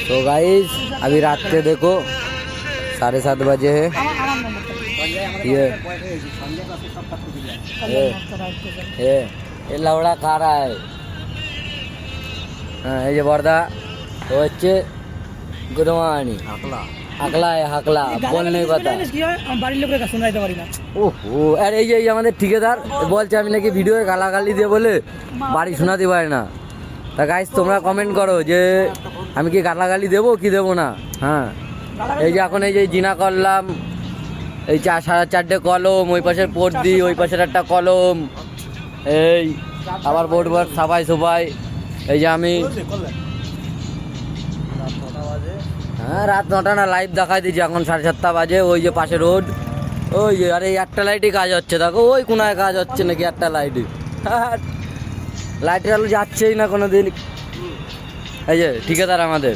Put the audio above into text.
तो गाइस अभी रात के देखो 7:30 बजे है। ये लवड़ा खा रहा है। हाँ ये बर्दा तो হচ্ছে গুদমানি আকলা হাকলা বল নেই কথা। ওহো আর এই যে আমাদের ঠিকাদার বলছে আমি নাকি ভিডিও গালাগালি দিয়ে বলে বাড়ি শোনাতে পারি না। তা গাইস তোমরা কমেন্ট করো যে আমি কি গালাগালি দেবো কি দেবো না। হ্যাঁ এই যে এখন এই যে জিনা করলাম, এই 4.5 কলম, ওই পাশের পর্দি, ওই পাশের একটা কলম, এই আবার বোর্ড সাফাই সবাই। এই যে আমি হ্যাঁ রাত 9টা না লাইভ দেখাই দিচ্ছি, এখন 7:30 বাজে। ওই যে পাশে রোড, ওই যে আরে একটা লাইটই কাজ হচ্ছে, দেখো ওই কোনায় কাজ হচ্ছে নাকি একটা লাইটই। লাইটের আলো যাচ্ছেই না কোনো দিন। এই যে ঠিকাদার আমাদের